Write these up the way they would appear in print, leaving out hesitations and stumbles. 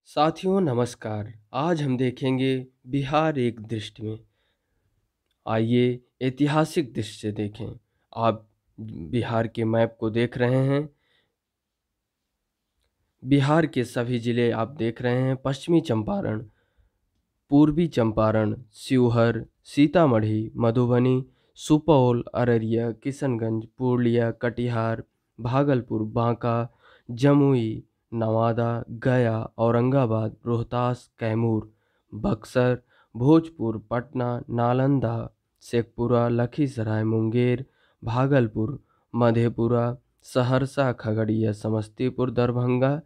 साथियों नमस्कार। आज हम देखेंगे बिहार एक दृष्टि में। आइए ऐतिहासिक दृष्टि से देखें। आप बिहार के मैप को देख रहे हैं। बिहार के सभी जिले आप देख रहे हैं। पश्चिमी चंपारण, पूर्वी चंपारण, शिवहर, सीतामढ़ी, मधुबनी, सुपौल, अररिया, किशनगंज, पूर्णिया, कटिहार, भागलपुर, बांका, जमुई, नवादा, गया, औरंगाबाद, रोहतास, कैमूर, बक्सर, भोजपुर, पटना, नालंदा, शेखपुरा, लखीसराय, मुंगेर, भागलपुर, मधेपुरा, सहरसा, खगड़िया, समस्तीपुर, दरभंगा,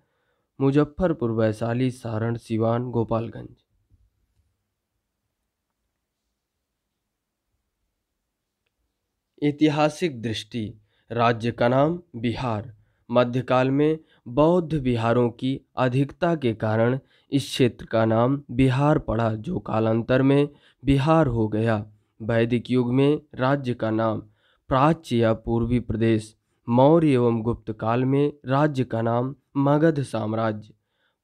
मुजफ्फरपुर, वैशाली, सारण, सिवान, गोपालगंज। ऐतिहासिक दृष्टि। राज्य का नाम बिहार। मध्यकाल में बौद्ध विहारों की अधिकता के कारण इस क्षेत्र का नाम बिहार पड़ा, जो कालांतर में बिहार हो गया। वैदिक युग में राज्य का नाम प्राच्य या पूर्वी प्रदेश। मौर्य एवं गुप्त काल में राज्य का नाम मगध साम्राज्य।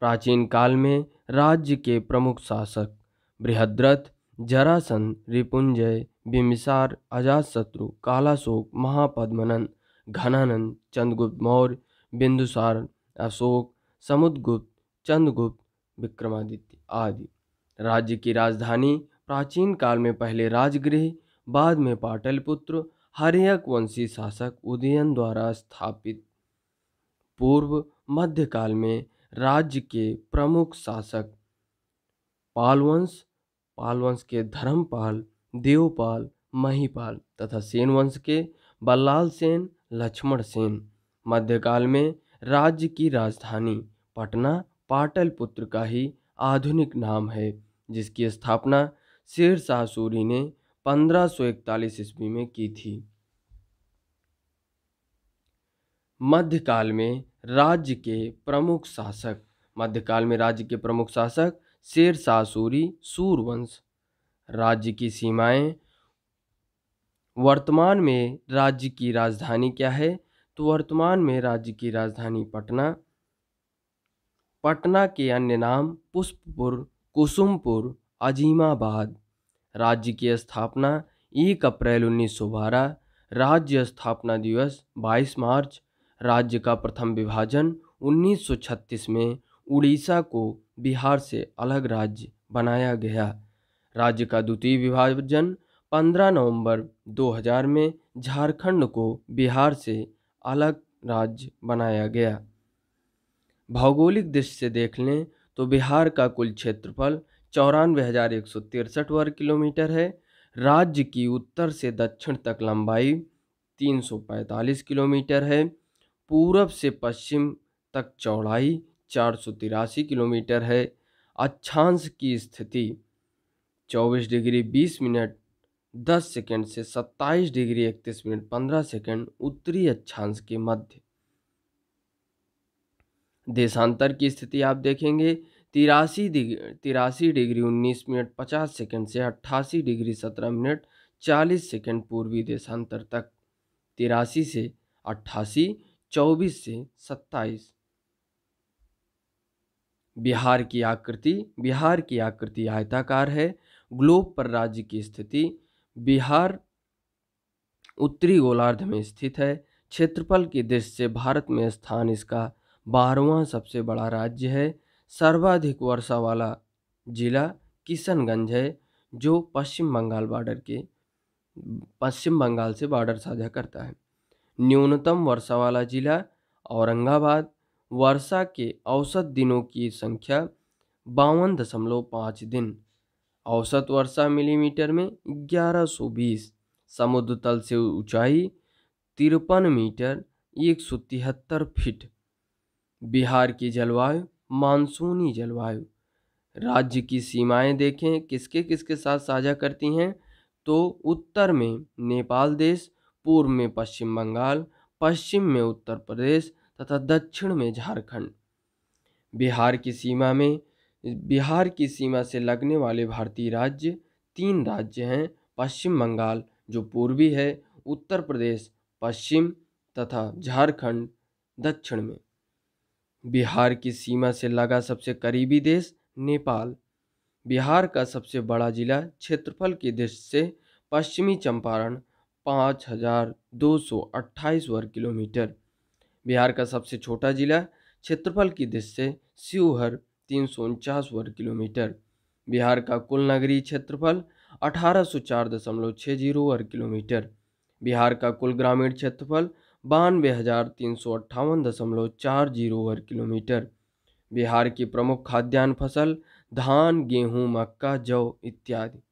प्राचीन काल में राज्य के प्रमुख शासक बृहद्रथ, जरासंध, रिपुंजय, बिम्बिसार, अजातशत्रु, कालाशोक, महापद्मनंद, घनानंद, चंद्रगुप्त मौर्य, बिंदुसार, अशोक, समुद्रगुप्त, चंद्रगुप्त, विक्रमादित्य आदि। राज्य की राजधानी प्राचीन काल में पहले राजगृह, बाद में पाटलिपुत्र, हर्यक वंशी शासक उदयन द्वारा स्थापित। पूर्व मध्यकाल में राज्य के प्रमुख शासक पालवंश, पालवंश के धर्मपाल, देवपाल, महीपाल तथा सेन वंश के बल्लाल सेन, लक्ष्मण सेन। मध्यकाल में राज्य की राजधानी पटना पाटलिपुत्र का ही आधुनिक नाम है, जिसकी स्थापना शेरशाह सूरी ने 1541 ईस्वी में की थी। मध्यकाल में राज्य के प्रमुख शासक। मध्यकाल में राज्य के प्रमुख शासक शेरशाह सूरी, सूरवंश। राज्य की सीमाएं। वर्तमान में राज्य की राजधानी क्या है? तो वर्तमान में राज्य की राजधानी पटना। पटना के अन्य नाम पुष्पपुर, कुसुमपुर, अजीमाबाद। राज्य की स्थापना 1 अप्रैल 1912। राज्य स्थापना दिवस 22 मार्च। राज्य का प्रथम विभाजन 1936 में उड़ीसा को बिहार से अलग राज्य बनाया गया। राज्य का द्वितीय विभाजन 15 नवंबर 2000 में झारखंड को बिहार से अलग राज्य बनाया गया। भौगोलिक दृष्टि से देख लें तो बिहार का कुल क्षेत्रफल 94,163 वर्ग किलोमीटर है। राज्य की उत्तर से दक्षिण तक लंबाई 345 किलोमीटर है। पूरब से पश्चिम तक चौड़ाई 483 किलोमीटर है। अक्षांश की स्थिति 24 डिग्री 20 मिनट 10 सेकंड से 27 डिग्री 31 मिनट 15 सेकंड उत्तरी अक्षांश के मध्य। देशांतर की स्थिति आप देखेंगे 83 डिग्री 19 मिनट 50 सेकंड से 88 डिग्री 17 मिनट 40 सेकंड पूर्वी देशांतर तक। 83 से 88, 24 से 27। बिहार की आकृति आयताकार है। ग्लोब पर राज्य की स्थिति। बिहार उत्तरी गोलार्ध में स्थित है। क्षेत्रफल की दृष्टि से भारत में स्थान इसका 12वां सबसे बड़ा राज्य है। सर्वाधिक वर्षा वाला जिला किशनगंज है, जो पश्चिम बंगाल से बॉर्डर साझा करता है। न्यूनतम वर्षा वाला जिला औरंगाबाद। वर्षा के औसत दिनों की संख्या 52.5 दिन। औसत वर्षा मिलीमीटर में 1120। समुद्र तल से ऊंचाई 53 मीटर 173 फीट। बिहार की जलवायु मानसूनी जलवायु। राज्य की सीमाएं देखें किसके किसके साथ साझा करती हैं, तो उत्तर में नेपाल देश, पूर्व में पश्चिम बंगाल, पश्चिम में उत्तर प्रदेश तथा दक्षिण में झारखंड। बिहार की सीमा से लगने वाले भारतीय राज्य 3 राज्य हैं। पश्चिम बंगाल जो पूर्वी है, उत्तर प्रदेश पश्चिम तथा झारखंड दक्षिण में। बिहार की सीमा से लगा सबसे करीबी देश नेपाल। बिहार का सबसे बड़ा जिला क्षेत्रफल की दृष्टि से पश्चिमी चंपारण 5228 वर्ग किलोमीटर। बिहार का सबसे छोटा जिला क्षेत्रफल की दृष्टि से शिवहर 349 वर्ग किलोमीटर। बिहार का कुल नगरीय क्षेत्रफल 1804.60 वर्ग किलोमीटर। बिहार का कुल ग्रामीण क्षेत्रफल 92,358.40 वर्ग किलोमीटर। बिहार की प्रमुख खाद्यान्न फसल धान, गेहूं, मक्का, जौ इत्यादि।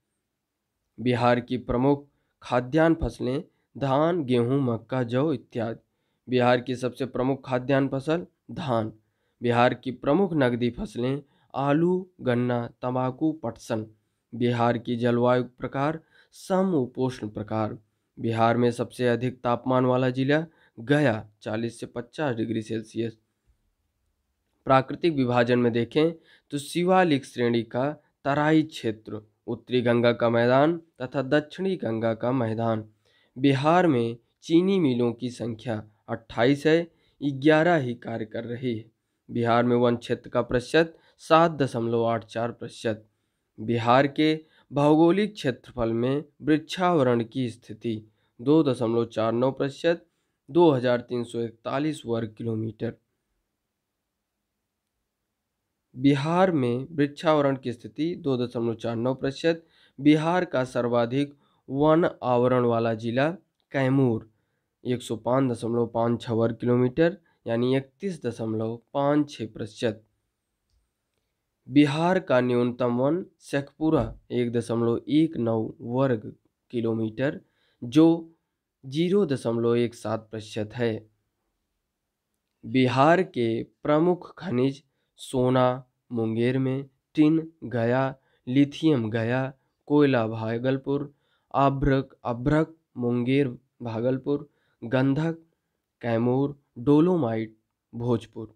बिहार की प्रमुख खाद्यान्न फसलें धान, गेहूं, मक्का, जौ इत्यादि। बिहार की सबसे प्रमुख खाद्यान्न फसल धान। बिहार की प्रमुख नकदी फसलें आलू, गन्ना, तंबाकू, पटसन। बिहार की जलवायु प्रकार समउपोष्ण प्रकार। बिहार में सबसे अधिक तापमान वाला जिला गया 40 से 50 डिग्री सेल्सियस। प्राकृतिक विभाजन में देखें तो शिवालिक श्रेणी का तराई क्षेत्र, उत्तरी गंगा का मैदान तथा दक्षिणी गंगा का मैदान। बिहार में चीनी मिलों की संख्या 28 है, 11 ही कार्य कर रही है। बिहार में वन क्षेत्र का प्रतिशत 7.84%। बिहार के भौगोलिक क्षेत्रफल में वृक्षावरण की स्थिति 2.49%, 2341 वर्ग किलोमीटर। बिहार में वृक्षावरण की स्थिति 2.49%। बिहार का सर्वाधिक वन आवरण वाला जिला कैमूर 105.56 वर्ग किलोमीटर यानी 31.56%। बिहार का न्यूनतम वन शेखपुरा 1.19 वर्ग किलोमीटर जो 0.17% है। बिहार के प्रमुख खनिज सोना मुंगेर में, टिन गया, लिथियम गया, कोयला भागलपुर, अभ्रक मुंगेर भागलपुर, गंधक कैमूर, डोलोमाइट भोजपुर।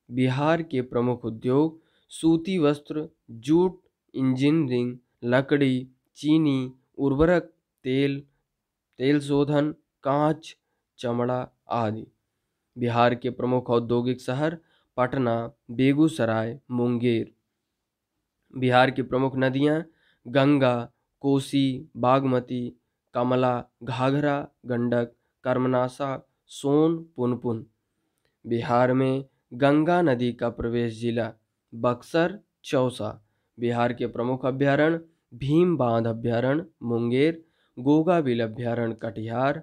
बिहार के प्रमुख उद्योग सूती वस्त्र, जूट, इंजीनियरिंग, लकड़ी, चीनी, उर्वरक, तेल शोधन, कांच, चमड़ा आदि। बिहार के प्रमुख औद्योगिक शहर पटना, बेगूसराय, मुंगेर। बिहार की प्रमुख नदियां गंगा, कोसी, बागमती, कमला, घाघरा, गंडक, कर्मनाशा, सोन, पुनपुन। बिहार में गंगा नदी का प्रवेश जिला बक्सर, चौसा। बिहार के प्रमुख अभ्यारण्य भीम बांध अभ्यारण्य मुंगेर, गोगा बिल अभ्यारण्य कटिहार,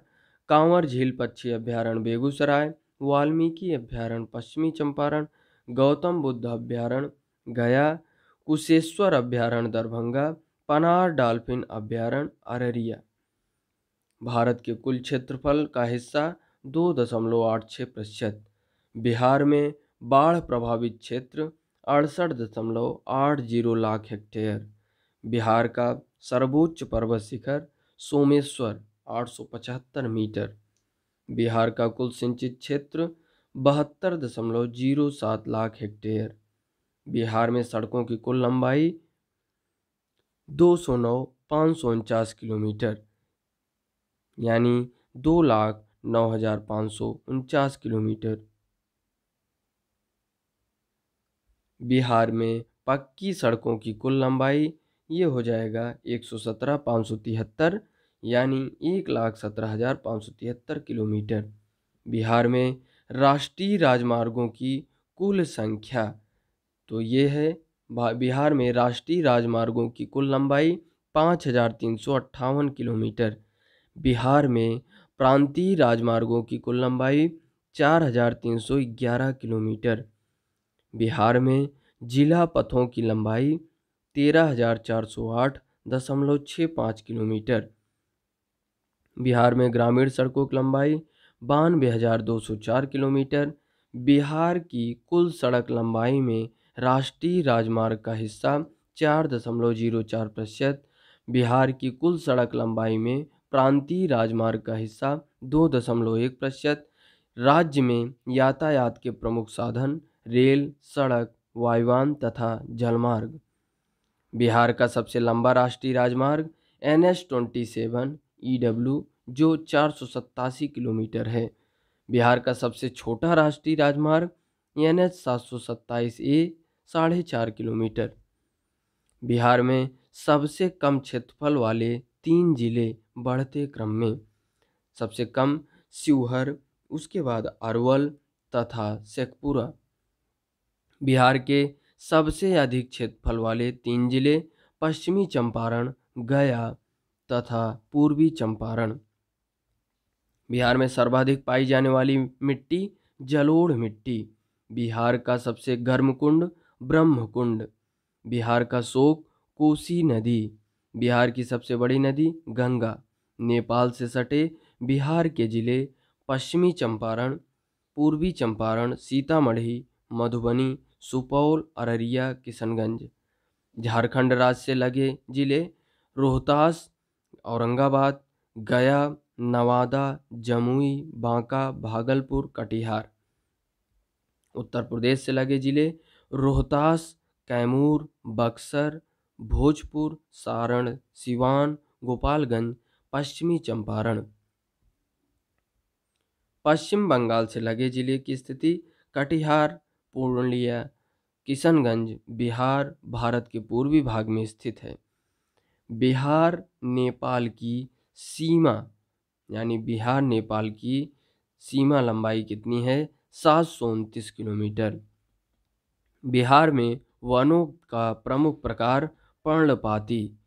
कांवर झील पक्षी अभ्यारण्य बेगूसराय, वाल्मीकि अभ्यारण्य पश्चिमी चंपारण, गौतम बुद्ध अभ्यारण्य गया, कुशेश्वर अभ्यारण्य दरभंगा, पनार डॉल्फिन अभ्यारण्य अररिया। भारत के कुल क्षेत्रफल का हिस्सा 2.86%। बिहार में बाढ़ प्रभावित क्षेत्र 68.80 लाख हेक्टेयर। बिहार का सर्वोच्च पर्वत शिखर सोमेश्वर 875 मीटर। बिहार का कुल सिंचित क्षेत्र 72.07 लाख हेक्टेयर। बिहार में सड़कों की कुल लंबाई 209,549 किलोमीटर यानी 2,09,549 किलोमीटर। बिहार में पक्की सड़कों की कुल लंबाई ये हो जाएगा 117,573 यानी 1,17,573 किलोमीटर। बिहार में राष्ट्रीय राजमार्गों की कुल संख्या तो ये है बिहार में राष्ट्रीय राजमार्गों की कुल लंबाई 5,358 किलोमीटर। बिहार में प्रांतीय राजमार्गों की कुल लंबाई 4,311 किलोमीटर। बिहार में जिला पथों की लंबाई 13,408.65 किलोमीटर। बिहार में ग्रामीण सड़कों की लंबाई 92,204 किलोमीटर। बिहार की कुल सड़क लंबाई में राष्ट्रीय राजमार्ग का हिस्सा 4.04%। बिहार की कुल सड़क लंबाई में प्रांतीय राजमार्ग का हिस्सा 2.1%। राज्य में यातायात के प्रमुख साधन रेल, सड़क, वायुयान तथा जलमार्ग। बिहार का सबसे लंबा राष्ट्रीय राजमार्ग NH-27 EW जो 487 किलोमीटर है। बिहार का सबसे छोटा राष्ट्रीय राजमार्ग NH 727A 4.5 किलोमीटर। बिहार में सबसे कम क्षेत्रफल वाले 3 जिले बढ़ते क्रम में। सबसे कम शिवहर, उसके बाद अरवल तथा शेखपुरा। बिहार के सबसे अधिक क्षेत्रफल वाले 3 जिले पश्चिमी चंपारण, गया तथा पूर्वी चंपारण। बिहार में सर्वाधिक पाई जाने वाली मिट्टी जलोढ़ मिट्टी। बिहार का सबसे गर्म कुंड ब्रह्मकुंड। बिहार का शोक कोसी नदी। बिहार की सबसे बड़ी नदी गंगा। नेपाल से सटे बिहार के जिले पश्चिमी चंपारण, पूर्वी चंपारण, सीतामढ़ी, मधुबनी, सुपौल, अररिया, किशनगंज। झारखंड राज्य से लगे जिले रोहतास, औरंगाबाद, गया, नवादा, जमुई, बांका, भागलपुर, कटिहार। उत्तर प्रदेश से लगे जिले रोहतास, कैमूर, बक्सर, भोजपुर, सारण, सिवान, गोपालगंज, पश्चिमी चंपारण। पश्चिम बंगाल से लगे जिले की स्थिति कटिहार, पूर्णिया, किशनगंज। बिहार भारत के पूर्वी भाग में स्थित है। बिहार नेपाल की सीमा, यानी बिहार नेपाल की सीमा लंबाई कितनी है? 729 किलोमीटर। बिहार में वनों का प्रमुख प्रकार पर्णपाती।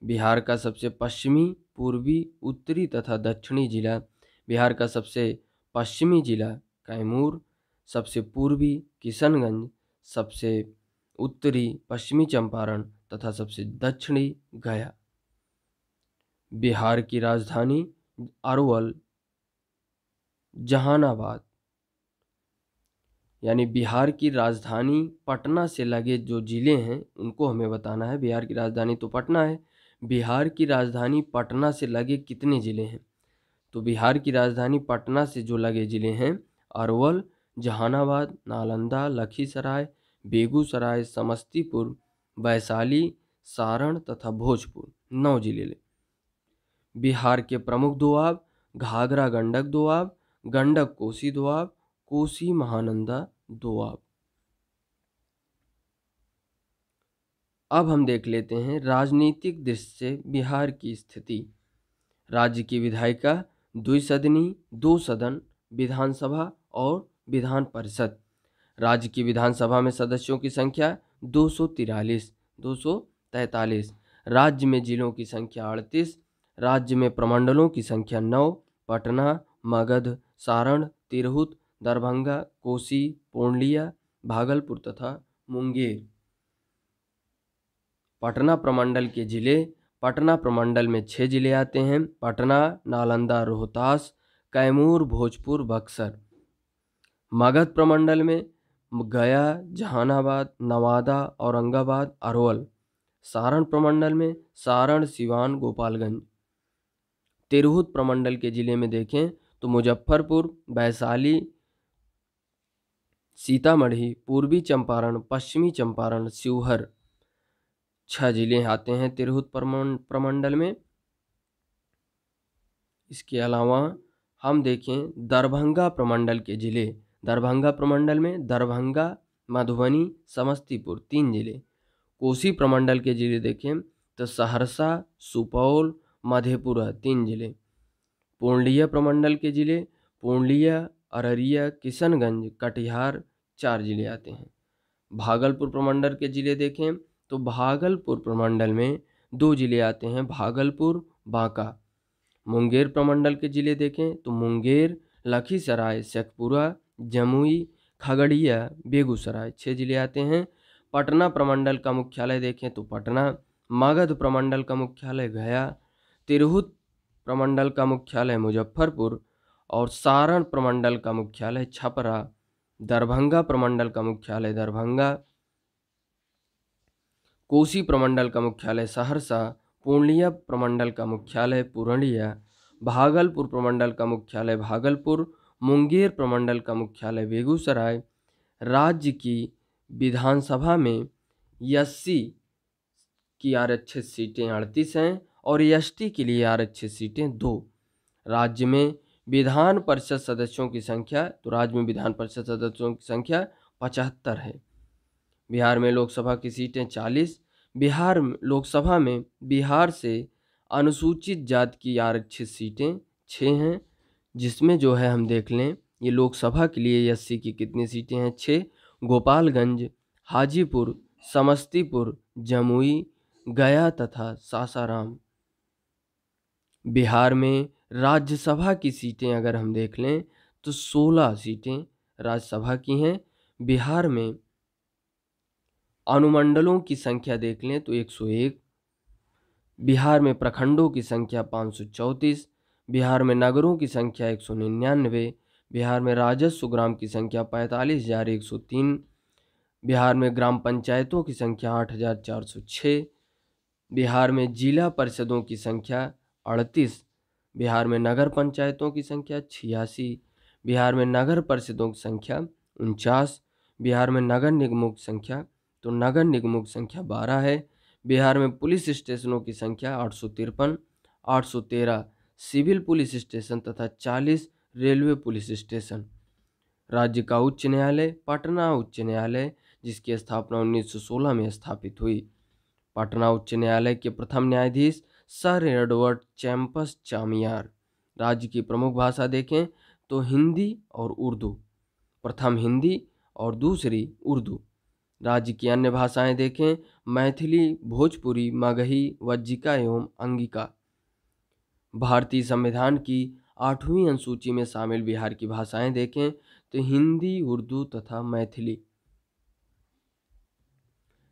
बिहार का सबसे पश्चिमी, पूर्वी, उत्तरी तथा दक्षिणी जिला। बिहार का सबसे पश्चिमी जिला कैमूर, सबसे पूर्वी किशनगंज, सबसे उत्तरी पश्चिमी चंपारण तथा सबसे दक्षिणी गया। बिहार की राजधानी अरवल, जहानाबाद। यानी बिहार की राजधानी पटना से लगे जो जिले हैं उनको हमें बताना है। बिहार की राजधानी तो पटना है। बिहार की राजधानी पटना से लगे कितने जिले हैं? तो बिहार की राजधानी पटना से जो लगे जिले हैं अरवल, जहानाबाद, नालंदा, लखीसराय, बेगूसराय, समस्तीपुर, वैशाली, सारण तथा भोजपुर। 9 जिले। बिहार के प्रमुख दोआब घाघरा गंडक दोआब, गंडक कोसी दोआब, कोसी महानंदा दोआब। अब हम देख लेते हैं राजनीतिक दृष्टि से बिहार की स्थिति। राज्य की विधायिका द्विसदनी, 2 सदन, विधानसभा और विधान परिषद। राज्य की विधानसभा में सदस्यों की संख्या 243। राज्य में जिलों की संख्या 38। राज्य में प्रमंडलों की संख्या 9। पटना, मगध, सारण, तिरहुत, दरभंगा, कोसी, पूर्णिया, भागलपुर तथा मुंगेर। पटना प्रमंडल के जिले, पटना प्रमंडल में 6 जिले आते हैं। पटना, नालंदा, रोहतास, कैमूर, भोजपुर, बक्सर। मगध प्रमंडल में गया, जहानाबाद, नवादा, औरंगाबाद, अरवल। सारण प्रमंडल में सारण, सिवान, गोपालगंज। तिरहुत प्रमंडल के जिले में देखें तो मुजफ्फरपुर, वैशाली, सीतामढ़ी, पूर्वी चंपारण, पश्चिमी चंपारण, शिवहर। 6 जिले आते हैं तिरहुत प्रमंडल में। इसके अलावा हम देखें दरभंगा प्रमंडल के जिले। दरभंगा प्रमंडल में दरभंगा, मधुबनी, समस्तीपुर 3 जिले। कोसी प्रमंडल के जिले देखें तो सहरसा, सुपौल, मधेपुरा 3 जिले। पूर्णिया प्रमंडल के जिले पूर्णिया, अररिया, किशनगंज, कटिहार 4 जिले आते हैं। भागलपुर प्रमंडल के जिले देखें तो भागलपुर प्रमंडल में 2 जिले आते हैं, भागलपुर, बांका। मुंगेर प्रमंडल के जिले देखें तो मुंगेर, लखीसराय, शेखपुरा, जमुई, खगड़िया, बेगूसराय 6 जिले आते हैं। पटना प्रमंडल का मुख्यालय देखें तो पटना। मगध प्रमंडल का मुख्यालय गया। तिरहुत प्रमंडल का मुख्यालय मुजफ्फरपुर और सारण प्रमंडल का मुख्यालय छपरा। दरभंगा प्रमंडल का मुख्यालय दरभंगा। कोसी प्रमंडल का मुख्यालय सहरसा। पूर्णिया प्रमंडल का मुख्यालय पूर्णिया। भागलपुर प्रमंडल का मुख्यालय भागलपुर। मुंगेर प्रमंडल का मुख्यालय बेगूसराय। राज्य की विधानसभा में एससी की आरक्षित सीटें 38 हैं और एसटी के लिए आरक्षित सीटें 2। राज्य में विधान परिषद सदस्यों की संख्या, तो राज्य में विधान परिषद सदस्यों की संख्या 75 है। बिहार में लोकसभा की सीटें 40। लोकसभा में बिहार से अनुसूचित जाति की आरक्षित सीटें 6 हैं, जिसमें जो है हम देख लें ये लोकसभा के लिए एससी की कितनी सीटें हैं, 6। गोपालगंज, हाजीपुर, समस्तीपुर, जमुई, गया तथा सासाराम। बिहार में राज्यसभा की सीटें अगर हम देख लें तो 16 सीटें राज्यसभा की हैं। बिहार में अनुमंडलों की संख्या देख लें तो 101। बिहार में प्रखंडों की संख्या 534। बिहार में नगरों की संख्या 199। बिहार में राजस्व ग्राम की संख्या 45,103। बिहार में ग्राम पंचायतों की संख्या 8,406। बिहार में जिला परिषदों की संख्या 38। बिहार में नगर पंचायतों की संख्या 86। बिहार में नगर परिषदों की संख्या 49। बिहार में नगर निगमों की संख्या नगर निगमों की संख्या 12 है। बिहार में पुलिस स्टेशनों की संख्या 853, 813 सिविल पुलिस स्टेशन तथा 40 रेलवे पुलिस स्टेशन। राज्य का उच्च न्यायालय पटना उच्च न्यायालय, जिसकी स्थापना 1916 में स्थापित हुई। पटना उच्च न्यायालय के प्रथम न्यायाधीश सर एडवर्ड चैम्पस चामियार। राज्य की प्रमुख भाषा देखें तो हिंदी और उर्दू, प्रथम हिंदी और दूसरी उर्दू। राज्य की अन्य भाषाएं देखें मैथिली, भोजपुरी, मगही, वज्जिका एवं अंगिका। भारतीय संविधान की 8वीं अनुसूची में शामिल बिहार की भाषाएं देखें तो हिंदी, उर्दू तथा मैथिली।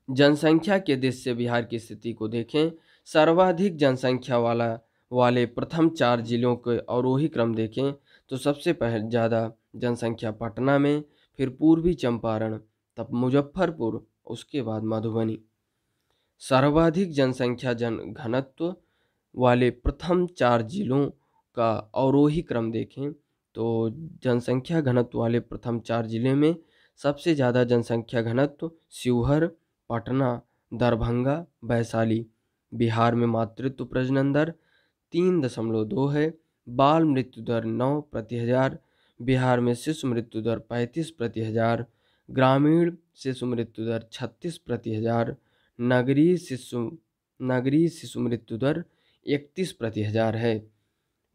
जनसंख्या के दृष्टि से बिहार की स्थिति को देखें। सर्वाधिक जनसंख्या वाले प्रथम 4 जिलों के अवरोही क्रम देखें तो सबसे पहले ज़्यादा जनसंख्या पटना में, फिर पूर्वी चंपारण, तब मुजफ्फरपुर, उसके बाद मधुबनी। सर्वाधिक जनसंख्या घनत्व वाले प्रथम 4 जिलों का अवरोही क्रम देखें तो जनसंख्या घनत्व वाले प्रथम 4 जिले में सबसे ज़्यादा जनसंख्या घनत्व शिवहर, पटना, दरभंगा, वैशाली। बिहार में मातृत्व प्रजनन दर 3.2 है। बाल मृत्यु दर 9 प्रति हजार। बिहार में शिशु मृत्यु दर 35 प्रति हजार। ग्रामीण शिशु मृत्यु दर 36 प्रति हजार। नगरीय शिशु मृत्यु दर 31 प्रति हजार है।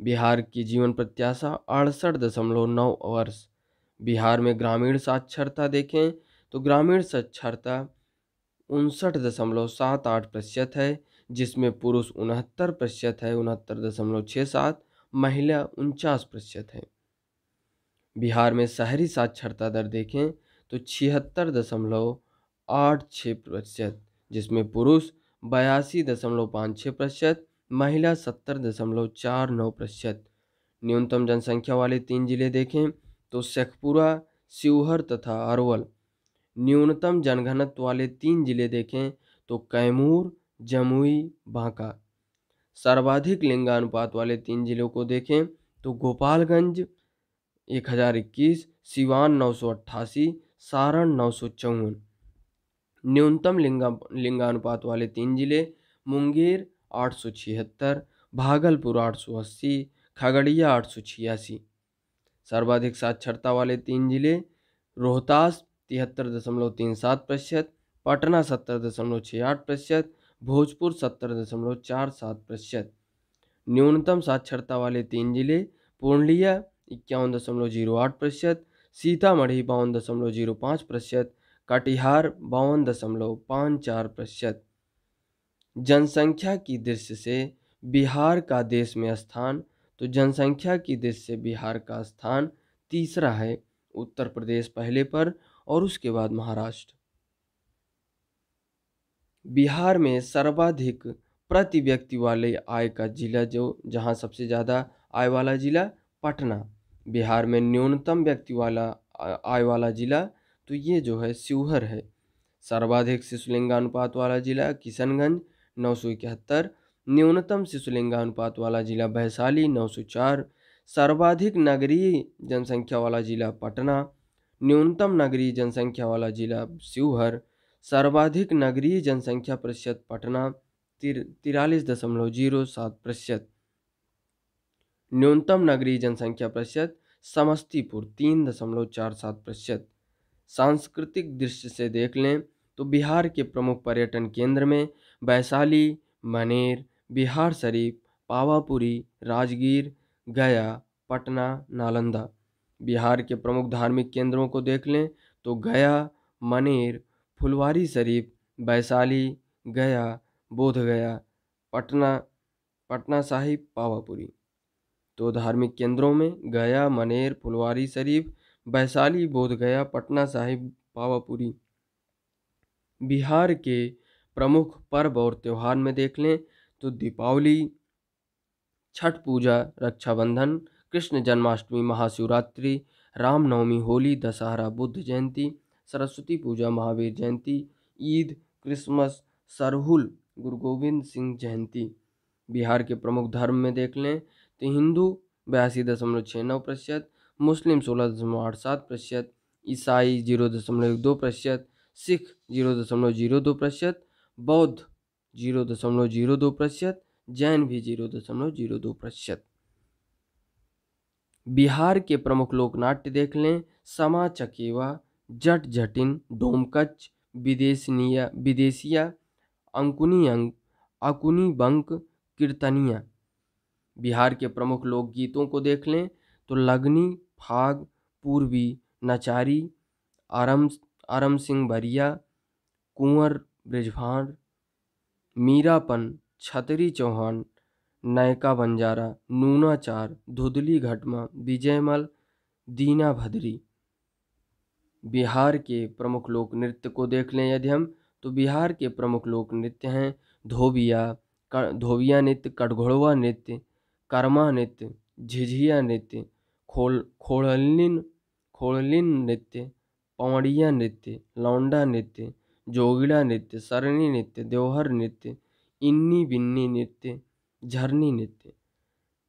बिहार की जीवन प्रत्याशा 68.9 वर्ष। बिहार में ग्रामीण साक्षरता देखें तो ग्रामीण साक्षरता 59.78% है, जिसमें पुरुष 69% है, 69.67, महिला 49% है। बिहार में शहरी साक्षरता दर देखें तो 76.86%, जिसमें पुरुष 82.56%, महिला 70.49%। न्यूनतम जनसंख्या वाले 3 जिले देखें तो शेखपुरा, शिवहर तथा अरवल। न्यूनतम जनघनत्व वाले 3 जिले देखें तो कैमूर, जमुई, बांका। सर्वाधिक लिंगानुपात वाले 3 जिलों को देखें तो गोपालगंज 1021, सिवान 988, सारण 954। न्यूनतम लिंगानुपात वाले 3 जिले मुंगेर 876, भागलपुर 880, खगड़िया 886। सर्वाधिक साक्षरता वाले 3 जिले रोहतास 73.37%, पटना 70.68%, भोजपुर 70.47%। न्यूनतम साक्षरता वाले 3 जिले पूर्णिया 51.08%, सीतामढ़ी 52.05%, कटिहार 52.54%। जनसंख्या की दृष्टि से बिहार का देश में स्थान तो जनसंख्या की दृष्टि से बिहार का स्थान तीसरा है, उत्तर प्रदेश पहले पर और उसके बाद महाराष्ट्र। बिहार में सर्वाधिक प्रति व्यक्ति वाले आय का जिला जहां सबसे ज़्यादा आय वाला जिला पटना। बिहार में न्यूनतम व्यक्ति वाला आय वाला जिला तो ये जो है शिवहर है। सर्वाधिक शिशुलिंगानुपात वाला जिला किशनगंज 971। न्यूनतम शिशुलिंगानुपात वाला जिला वैशाली 904। सर्वाधिक नगरीय जनसंख्या वाला जिला पटना। न्यूनतम नगरीय जनसंख्या वाला जिला शिवहर। सर्वाधिक नगरीय जनसंख्या प्रतिशत पटना 43.07%। न्यूनतम नगरीय जनसंख्या प्रतिशत समस्तीपुर 3.47%। सांस्कृतिक दृष्टि से देख लें तो बिहार के प्रमुख पर्यटन केंद्र में वैशाली, मनेर, बिहार शरीफ, पावापुरी, राजगीर, गया, पटना, नालंदा। बिहार के प्रमुख धार्मिक केंद्रों को देख लें तो गया, मनेर, फुलवारी शरीफ, वैशाली, गया, बोधगया, पटना, पटना साहिब, पावापुरी। तो धार्मिक केंद्रों में गया, मनेर, फुलवारी शरीफ, वैशाली, बोधगया, पटना साहिब, पावापुरी। बिहार के प्रमुख पर्व और त्योहार में देख लें तो दीपावली, छठ पूजा, रक्षाबंधन, कृष्ण जन्माष्टमी, महाशिवरात्रि, रामनवमी, होली, दशहरा, बुद्ध जयंती, सरस्वती पूजा, महावीर जयंती, ईद, क्रिसमस, सरहुल, गुरु गोविंद सिंह जयंती। बिहार के प्रमुख धर्म में देख लें तो हिंदू 82.69%, मुस्लिम 16.87%, ईसाई 0.12%, सिख 0.02%, बौद्ध 0.02%, जैन भी 0.02%। बिहार के प्रमुख लोक नाट्य देख लें समा चकेवा, जट जटिन, डोमकच, विदेशिया, अंकुनी अंक, अकुनी बंक, कीर्तनिया। बिहार के प्रमुख लोकगीतों को देख लें तो लगनी, फाग, पूर्वी, नचारी, आरम सिंह बरिया, कुंवर ब्रिजभान, मीरापन, छतरी चौहान, नयका बंजारा, नूनाचार, धुदली घटमा, विजयमल, दीना भदरी। बिहार के प्रमुख लोक नृत्य को देख लें यदि हम तो बिहार के प्रमुख लोक नृत्य हैं धोबिया नृत्य, कटघोड़वा नृत्य, कर्मा नृत्य, झिझिया नृत्य, खोड़लिन नृत्य, पवड़िया नृत्य, लौंडा नृत्य, जोगिड़ा नृत्य, सरनी नृत्य, देवहर नृत्य, इन्नी बिन्नी नृत्य, झरनी नृत्य।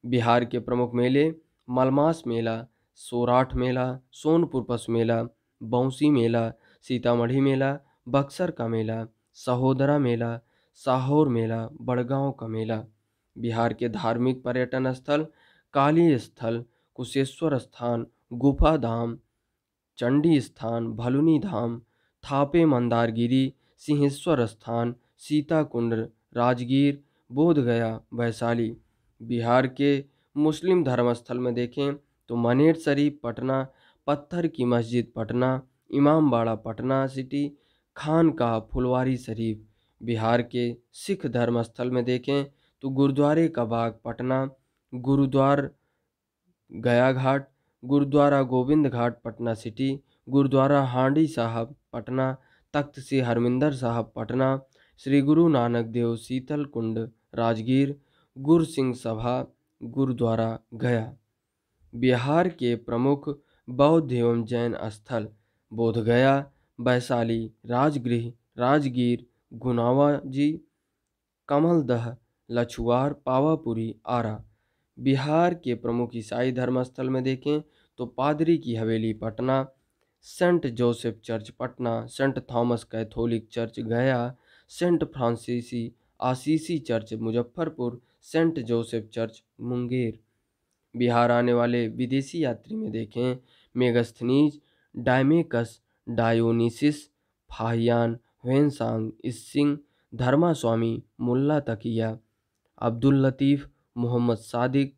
बिहार के प्रमुख मेले मलमास मेला, सोराठ मेला, सोनपुर पशु मेला, बंसी मेला, सीतामढ़ी मेला, बक्सर का मेला, सहोदरा मेला, साहोर मेला, बड़गांव का मेला। बिहार के धार्मिक पर्यटन स्थल काली स्थल, कुशेश्वर स्थान, गुफा धाम, चंडी स्थान, भलुनी धाम, थापे मंदारगिरी, सिंहेश्वर स्थान, सीता कुंड, राजगीर, बोधगया, वैशाली। बिहार के मुस्लिम धर्मस्थल में देखें तो मनेर शरीफ पटना, पत्थर की मस्जिद पटना, इमामबाड़ा पटना सिटी, खानका फुलवारी शरीफ। बिहार के सिख धर्मस्थल में देखें तो गुरुद्वारे का बाग पटना, गुरुद्वार गया घाट, गुरुद्वारा गोविंद घाट पटना सिटी, गुरुद्वारा हांडी साहब पटना, तख्त श्री हरमिंदर साहब पटना, श्री गुरु नानक देव शीतल कुंड राजगीर, गुर सिंह सभा गुरुद्वारा गया। बिहार के प्रमुख बौद्ध एवं जैन स्थल बोधगया, वैशाली, राजगृह, राजगीर, गुनावाजी, कमलदह, लछुआर, पावापुरी, आरा। बिहार के प्रमुख ईसाई धर्मस्थल में देखें तो पादरी की हवेली Patna, Saint Joseph church Patna, Saint Thomas Catholic church Gaya, Saint Francis Assisi church Muzaffarpur, Saint Joseph church Munger. Bihar आने वाले विदेशी यात्री में देखें Megasthenes, Deimachus, Dionysius, Fa-Hien, Hiuen Tsang, I-Tsing, Dharma Swami, Mulla Taqiya, Abdul Latif, Mohammad Sadiq,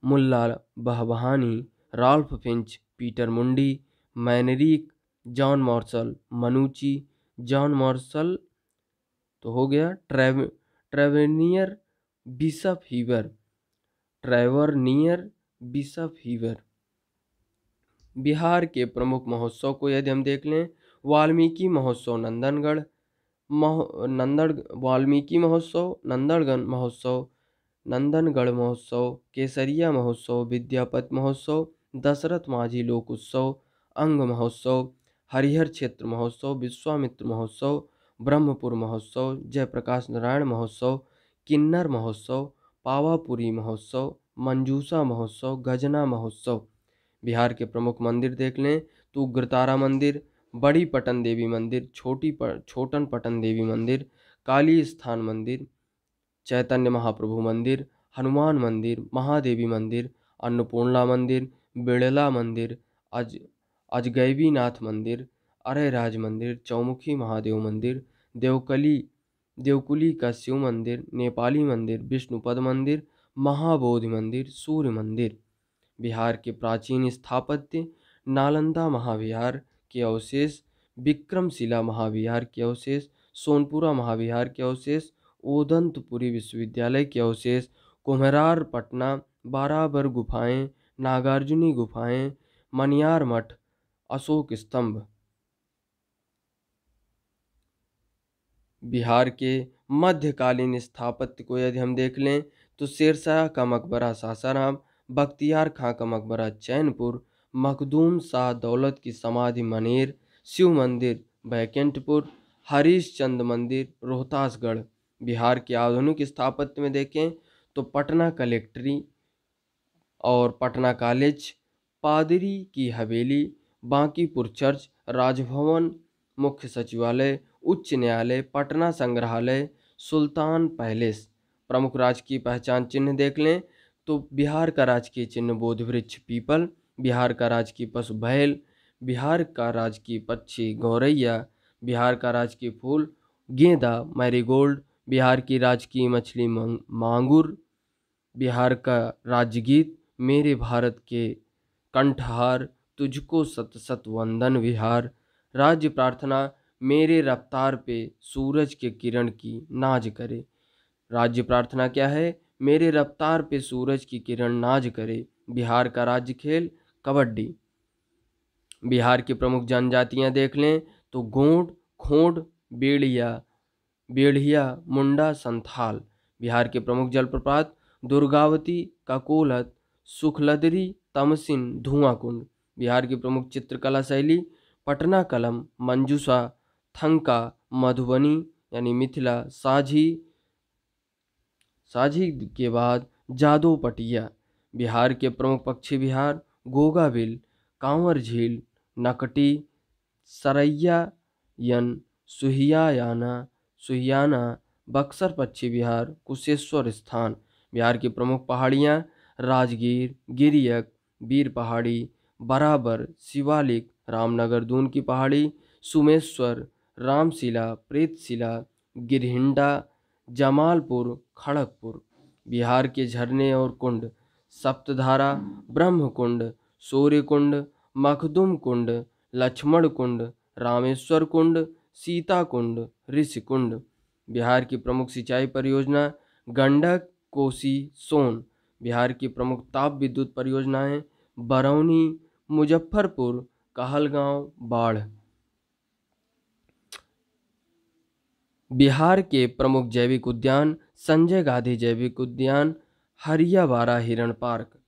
Mulla Bahbahani, Ralph Fitch, Peter Mundy, Manrique, John Marshall, Manucci, John Marshall तो हो गया, Tavernier Bishop Heber, Tavernier Bishop Heber. Bihar के प्रमुख महोत्सव को यदि हम देख लें वाल्मीकि महोत्सव नंदनगढ़, वाल्मीकि महोत्सव, नंदनगढ़ महोत्सव, केसरिया महोत्सव, विद्यापति महोत्सव, दशरथ माझी लोक उत्सव, अंग महोत्सव, हरिहर क्षेत्र महोत्सव, विश्वामित्र महोत्सव, ब्रह्मपुर महोत्सव, जयप्रकाश नारायण महोत्सव, किन्नर महोत्सव, पावापुरी महोत्सव, मंजूसा महोत्सव, गजना महोत्सव। बिहार के प्रमुख मंदिर देख लें तो उग्रतारा मंदिर, बड़ी पटन देवी मंदिर, छोटन पटन देवी मंदिर, काली स्थान मंदिर, चैतन्य महाप्रभु मंदिर, हनुमान मंदिर, महादेवी मंदिर, अन्नपूर्णा मंदिर, बिड़ला मंदिर, अजगैबीनाथ मंदिर, अरयराज मंदिर, चौमुखी महादेव मंदिर, देवकली देवकुली का शिव मंदिर, नेपाली मंदिर, विष्णुपद मंदिर, महाबोधि मंदिर, सूर्य मंदिर। बिहार के प्राचीन स्थापत्य, नालंदा महाविहार के अवशेष, विक्रमशिला महाविहार के अवशेष, सोनपुरा महाविहार के अवशेष, ओदंतपुरी विश्वविद्यालय के अवशेष, कुम्हरार पटना, बाराबर गुफाएं, नागार्जुनी गुफाएं, मनियार मठ, अशोक स्तंभ। बिहार के मध्यकालीन स्थापत्य को यदि हम देख लें तो शेरशाह का मकबरा सासाराम, बख्तियार खां का मकबरा चैनपुर, मखदूम शाह दौलत की समाधि मनेर, शिव मंदिर बैकुंठपुर, हरीश चंद मंदिर रोहतासगढ़। बिहार के आधुनिक स्थापत्य में देखें तो पटना कलेक्ट्री और पटना कॉलेज, पादरी की हवेली, बांकीपुर चर्च, राजभवन, मुख्य सचिवालय, उच्च न्यायालय, पटना संग्रहालय, सुल्तान पैलेस। प्रमुख राजकीय पहचान चिन्ह देख लें तो बिहार का राजकीय चिन्ह बोधि वृक्ष पीपल, बिहार का राजकीय पशु बैल, बिहार का राजकीय पक्षी गौरैया, बिहार का राजकीय फूल गेंदा मैरीगोल्ड, बिहार की राजकीय मछली मांगुर, बिहार का राज्य गीत मेरे भारत के कंठहार, तुझको सत सत वंदन विहार, राज्य प्रार्थना मेरे रफ्तार पे सूरज के किरण की नाज करे। राज्य प्रार्थना क्या है? मेरे रफ्तार पे सूरज की किरण नाज करे। बिहार का राज्य खेल कबड्डी। बिहार की प्रमुख जनजातियां देख लें तो गोंड, खोंड, बेड़िया, मुंडा, संथाल। बिहार के प्रमुख जलप्रपात दुर्गावती, ककोलत, सुखलदरी, तमसिन, धुआं कुंड। बिहार की प्रमुख चित्रकला शैली पटना कलम, मंजूषा, थंका, मधुबनी यानी मिथिला, साझी के बाद जादो पटिया। बिहार के प्रमुख पक्षी विहार गोगाबिल, कांवर झील, नकटी, सरैयायन, सुहियाना, बक्सर पक्षी विहार, कुशेश्वर स्थान। बिहार की प्रमुख पहाड़ियाँ राजगीर, गिरियक, वीर पहाड़ी, बराबर, शिवालिक, रामनगर दून की पहाड़ी, सुमेश्वर, रामशिला, प्रेतशिला, गिरहिंडा, जमालपुर, खड़गपुर। बिहार के झरने और कुंड सप्तधारा, ब्रह्म कुंड, सूर्य कुंड, मखदुम कुंड, लक्ष्मण कुंड, रामेश्वर कुंड, सीता कुंड, ऋषि कुंड। बिहार की प्रमुख सिंचाई परियोजना गंडक, कोसी, सोन। बिहार की प्रमुख ताप विद्युत परियोजनाएं बरौनी, मुजफ्फरपुर, कहलगांव, बाढ़। बिहार के प्रमुख जैविक उद्यान संजय गांधी जैविक उद्यान, हरियाबारा हिरण पार्क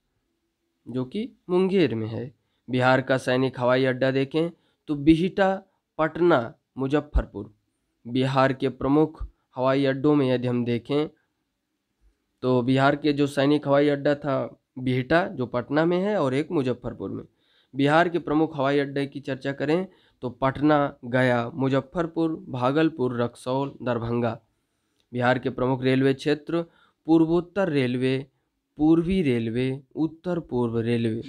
जो कि मुंगेर में है। बिहार का सैनिक हवाई अड्डा देखें तो बिहटा, पटना, मुजफ्फरपुर। बिहार के प्रमुख हवाई अड्डों में यदि हम देखें तो बिहार के जो सैनिक हवाई अड्डा था बिहटा जो पटना में है और एक मुजफ्फरपुर में। बिहार के प्रमुख हवाई अड्डे की चर्चा करें तो पटना, गया, मुजफ्फरपुर, भागलपुर, रक्सौल, दरभंगा। बिहार के प्रमुख रेलवे क्षेत्र पूर्वोत्तर रेलवे, पूर्वी रेलवे, उत्तर पूर्व रेलवे।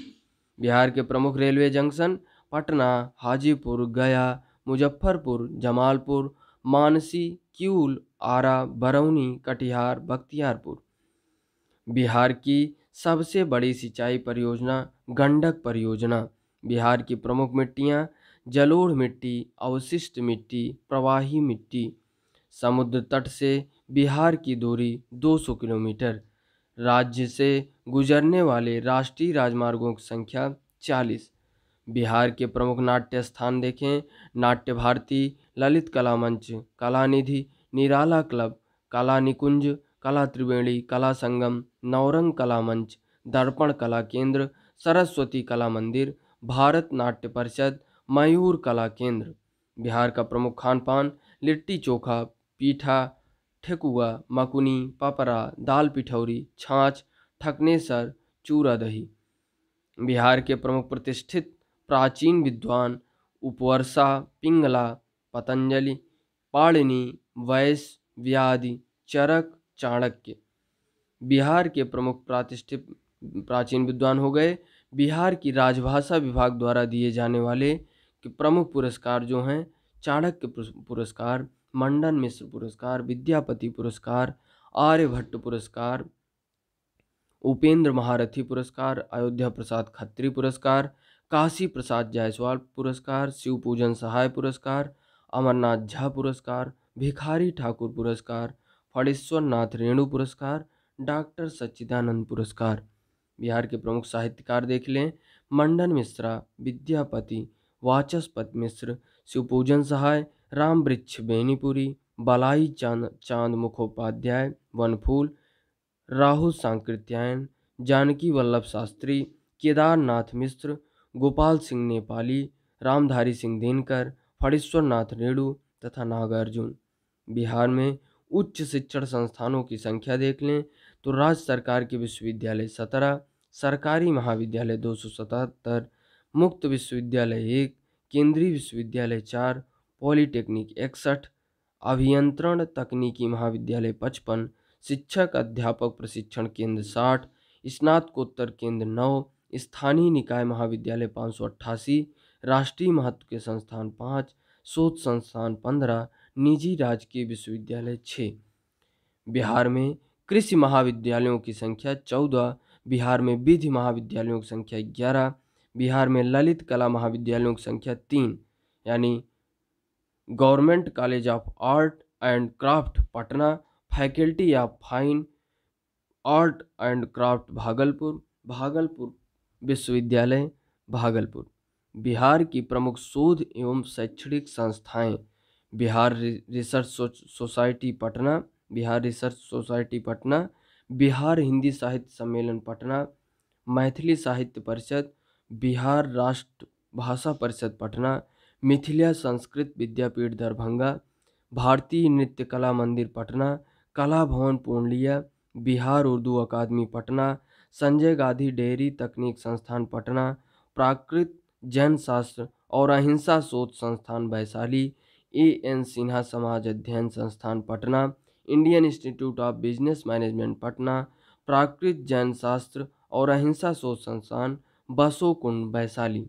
बिहार के प्रमुख रेलवे जंक्शन पटना, हाजीपुर, गया, मुजफ्फरपुर, जमालपुर, मानसी, किऊल, आरा, बरौनी, कटिहार, बख्तियारपुर। बिहार की सबसे बड़ी सिंचाई परियोजना गंडक परियोजना। बिहार की प्रमुख मिट्टियाँ जलोढ़ मिट्टी, अवशिष्ट मिट्टी, प्रवाही मिट्टी। समुद्र तट से बिहार की दूरी 200 किलोमीटर। राज्य से गुजरने वाले राष्ट्रीय राजमार्गों की संख्या 40। बिहार के प्रमुख नाट्य स्थान देखें नाट्य भारती, ललित कला मंच, कलानिधि, निराला क्लब, कला निकुंज, कला त्रिवेणी, कला संगम, नवरंग कला मंच, दर्पण कला केंद्र, सरस्वती कला मंदिर, भारत नाट्य परिषद, मयूर कला केंद्र। बिहार का प्रमुख खान पान लिट्टी चोखा, पीठा, ठेकुआ, मकुनी, पपरा, दाल पिठौरी, छाछ, ठकनेसर, चूरा दही। बिहार के प्रमुख प्रतिष्ठित प्राचीन विद्वान उपवर्षा, पिंगला, पतंजलि, पाणिनि, वैश, व्याधि, चरक, चाणक्य। बिहार के प्रमुख प्रतिष्ठित प्राचीन विद्वान हो गए बिहार की राजभाषा विभाग द्वारा दिए जाने वाले के प्रमुख पुरस्कार जो हैं चाणक्य पुरस्कार, मंडन मिश्र पुरस्कार, विद्यापति पुरस्कार, आर्यभट्ट पुरस्कार, उपेंद्र महारथी पुरस्कार, अयोध्या प्रसाद खत्री पुरस्कार, काशी प्रसाद जायसवाल पुरस्कार, शिव पूजन सहाय पुरस्कार, अमरनाथ झा पुरस्कार, भिखारी ठाकुर पुरस्कार, फणेश्वर नाथ रेणु पुरस्कार, डॉक्टर सच्चिदानंद पुरस्कार। बिहार के प्रमुख साहित्यकार देख लें, मंडन मिश्रा, विद्यापति, वाचस्पति मिश्र, शिवपूजन सहाय, राम वृक्ष बेनीपुरी, बलाई चांद मुखोपाध्याय, वनफूल, राहु सांकृत्यायन, जानकी वल्लभ शास्त्री, केदारनाथ मिश्र, गोपाल सिंह नेपाली, रामधारी सिंह दिनकर, फणेश्वर नाथ रेणु तथा नागार्जुन। बिहार में उच्च शिक्षण संस्थानों की संख्या देख लें तो राज्य सरकार के विश्वविद्यालय 17, सरकारी महाविद्यालय 277, मुक्त विश्वविद्यालय 1, केंद्रीय विश्वविद्यालय 4, पॉलिटेक्निक 61, अभियंत्रण तकनीकी महाविद्यालय 55, शिक्षक अध्यापक प्रशिक्षण केंद्र 60, स्नातकोत्तर केंद्र 9, स्थानीय निकाय महाविद्यालय 588, राष्ट्रीय महत्व के संस्थान 5, शोध संस्थान 15, निजी राजकीय विश्वविद्यालय 6। बिहार में कृषि महाविद्यालयों की संख्या 14, बिहार में विधि महाविद्यालयों की संख्या 11, बिहार में ललित कला महाविद्यालयों की संख्या 3, यानी government college of art and craft Patna, faculty of fine art and craft Bhagalpur, Bhagalpur विश्वविद्यालय भागलपुर। बिहार की प्रमुख शोध एवं शैक्षणिक संस्थाएं, Bihar research society Patna, Bihar research society Patna, Bihar Hindi साहित्य सम्मेलन पटना, मैथिली साहित्य परिषद, बिहार राष्ट्र भाषा परिषद पटना, मिथिला संस्कृत विद्यापीठ दरभंगा, भारतीय नृत्य कला मंदिर पटना, कला भवन पूर्णिया, बिहार उर्दू अकादमी पटना, संजय गांधी डेयरी तकनीक संस्थान पटना, प्राकृत जैन शास्त्र और अहिंसा शोध संस्थान वैशाली, एन सिन्हा समाज अध्ययन संस्थान Patna, Indian Institute of Business Management Patna, Prakrit Jain शास्त्र और अहिंसा शोध संस्थान बसोकुंड वैशाली।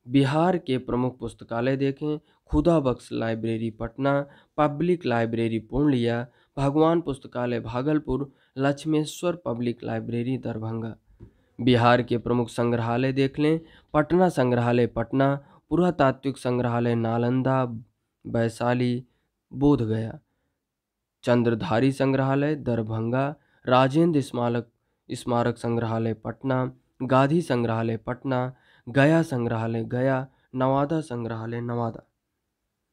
बिहार के प्रमुख पुस्तकालय देखें, Khuda Bakhsh library Patna, public library Purnia, Bhagwan पुस्तकालय भागलपुर, लक्ष्मेश्वर पब्लिक लाइब्रेरी दरभंगा। बिहार के प्रमुख संग्रहालय देख लें, पटना संग्रहालय पटना, पुरातात्विक संग्रहालय नालंदा वैशाली बोधगया, चंद्रधारी संग्रहालय दरभंगा, राजेंद्र स्मारक संग्रहालय पटना, गांधी संग्रहालय पटना, गया संग्रहालय गया, नवादा संग्रहालय नवादा।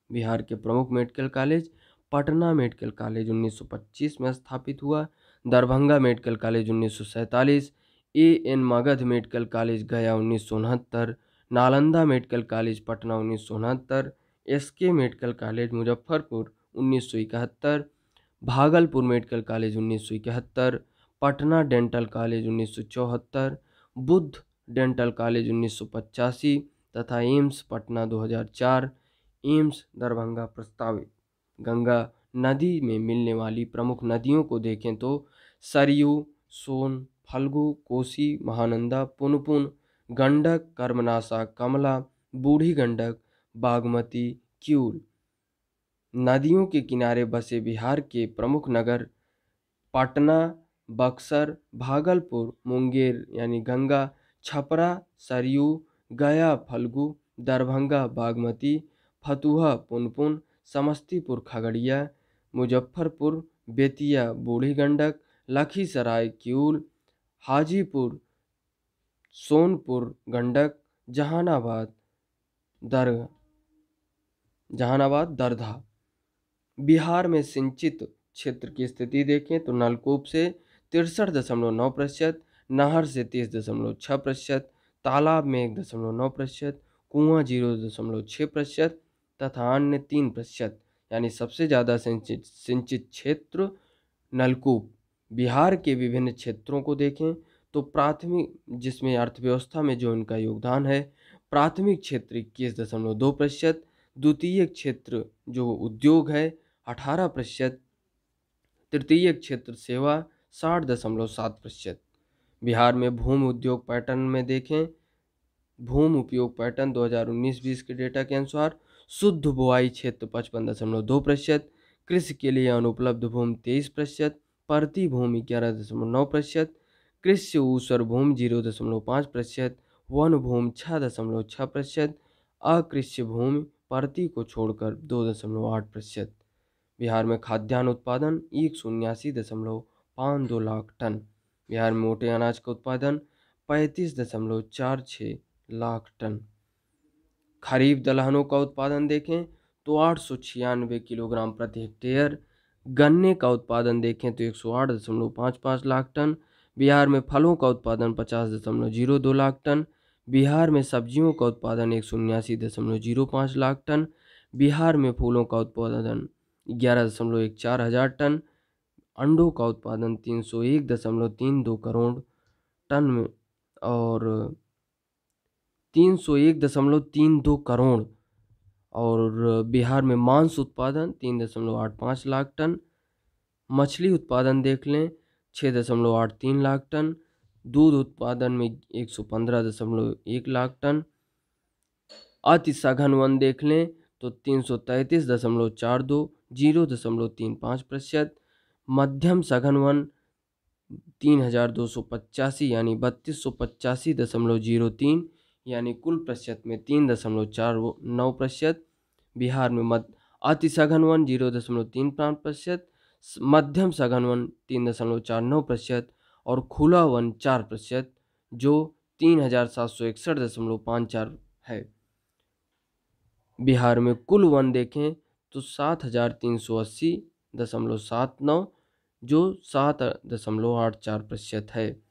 बिहार के प्रमुख medical college, Patna medical college 1925 में स्थापित हुआ, दरभंगा मेडिकल कॉलेज 1947, एन Magadh medical college Gaya 1969, Nalanda medical college Patna 1969, SK medical college Muzaffarpur 1971, Bhagalpur medical college 1971, Patna dental college 1974, Buddha dental college 1985 तथा एम्स पटना 2004। एम्स दरभंगा प्रस्तावित। गंगा नदी में मिलने वाली प्रमुख नदियों को देखें तो सरयू, सोन, फल्गु, कोसी, महानंदा, पुनपुन, गंडक, कर्मनाशा, कमला, बूढ़ी गंडक, बागमती, क्यूल। नदियों के किनारे बसे बिहार के प्रमुख नगर पटना, बक्सर, भागलपुर, मुंगेर यानी गंगा, छपरा, सरयू, गया फल्गु, दरभंगा बागमती, फतुहा पुनपुन, समस्तीपुर खगड़िया, मुजफ्फरपुर बेतिया बूढ़ी गंडक, लखीसराय क्यूल, हाजीपुर सोनपुर गंडक, जहानाबाद दरधा। बिहार में सिंचित क्षेत्र की स्थिति देखें तो नलकूप से 63.9%, नहर से 30.6%, तालाब में 1.9%, कुआं 0.6% तथा अन्य 3%, यानी सबसे ज़्यादा सिंचित क्षेत्र नलकूप। बिहार के विभिन्न क्षेत्रों को देखें तो प्राथमिक, जिसमें अर्थव्यवस्था में जो इनका योगदान है, प्राथमिक क्षेत्र 21.2%, द्वितीय क्षेत्र जो उद्योग है 18%, तृतीय क्षेत्र सेवा 60.7%। बिहार में भूमि उद्योग पैटर्न में देखें, भूमि उपयोग पैटर्न 2019-20 के डेटा के अनुसार शुद्ध बुआई क्षेत्र 55.2%, कृषि के लिए अनुपलब्ध भूमि 23%, परती भूमि 11.9%, कृषि ऊसर भूमि 0.5%, वन भूमि 6.6%, अकृषि भूमि परती को छोड़कर 2.8%। बिहार में खाद्यान्न उत्पादन 179.52 लाख टन। बिहार में मोटे अनाज का उत्पादन 35.46 लाख टन। खरीफ दलहनों का उत्पादन देखें तो 896 किलोग्राम प्रति हेक्टेयर। गन्ने का उत्पादन देखें तो 108.55 लाख टन। बिहार में फलों का उत्पादन 50.02 लाख टन। बिहार में सब्जियों का उत्पादन 179.05 लाख टन। बिहार में फूलों का उत्पादन 11.14 हजार टन। अंडों का उत्पादन 301.32 करोड़ टन में और 301.32 करोड़। और बिहार में मांस उत्पादन 3.85 लाख टन। मछली उत्पादन देख लें 6.83 लाख टन। दूध उत्पादन में 115.1 लाख टन। अति सघन वन देख लें तो 333.42, 0.35%। मध्यम सघन वन 3285 यानी 3285.03 यानी कुल प्रतिशत में 3.49%। बिहार में अति सघन वन 0.35%, मध्यम सघन वन 3.49% और खुला वन 4%, जो 3761.54 है। बिहार में कुल वन देखें तो 7380.79, जो 7.84% है।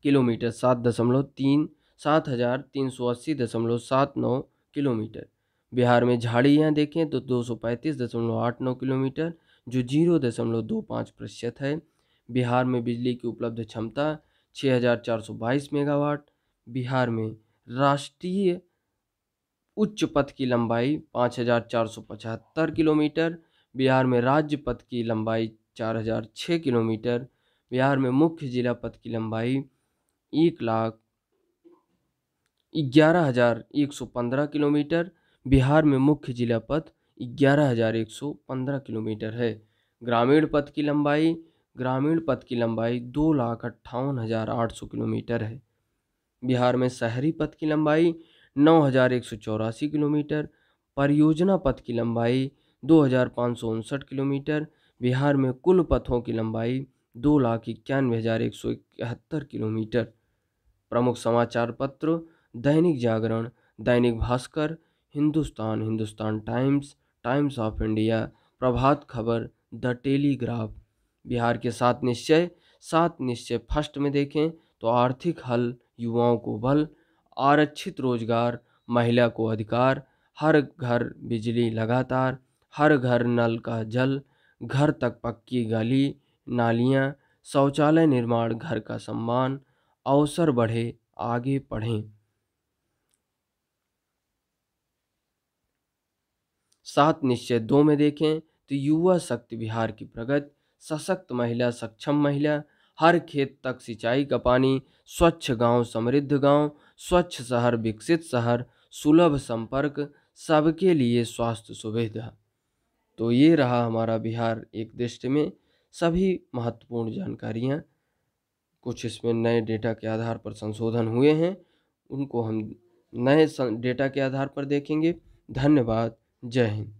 Kilometre 7380.79 kilometre. बिहार में झाड़ियाँ देखें तो 235.89 किलोमीटर, जो 0.25% है। बिहार में बिजली की उपलब्ध क्षमता 6422 मेगावाट। बिहार में राष्ट्रीय उच्च पथ की लंबाई 5475 किलोमीटर। बिहार में राज्य पथ की लंबाई 4006 किलोमीटर। बिहार में मुख्य जिला पथ की लंबाई 1,11,115 किलोमीटर। बिहार में मुख्य जिला पथ 11,115 किलोमीटर है। ग्रामीण पथ की लंबाई 2,58,800 किलोमीटर है। बिहार में शहरी पथ की लंबाई 9,184 किलोमीटर। परियोजना पथ की लंबाई 2,559 किलोमीटर। बिहार में कुल पथों की लंबाई 2,91,171 किलोमीटर। प्रमुख समाचार पत्र Dainik Jagran, Dainik Bhaskar, Hindustan, Hindustan Times, Times of India, Prabhat Khabar, the telegraph. Bihar के 7 निश्चय फर्स्ट में देखें तो आर्थिक हल, युवाओं को बल, आरक्षित रोजगार, महिला को अधिकार, हर घर बिजली लगातार, हर घर नल का जल, घर तक पक्की गली नालियाँ, शौचालय निर्माण, घर का सम्मान, अवसर बढ़े, आगे पढ़ें। 7 निश्चय 2 में देखें तो युवा शक्ति बिहार की प्रगति, सशक्त महिला, सक्षम महिला, हर खेत तक सिंचाई का पानी, स्वच्छ गांव समृद्ध गांव, स्वच्छ शहर विकसित शहर, सुलभ संपर्क, सबके लिए स्वास्थ्य सुविधा। तो ये रहा हमारा बिहार एक दृष्टि में सभी महत्वपूर्ण जानकारियाँ। कुछ इसमें नए डेटा के आधार पर संशोधन हुए हैं, उनको हम नए डेटा के आधार पर देखेंगे। धन्यवाद। जय हिंद।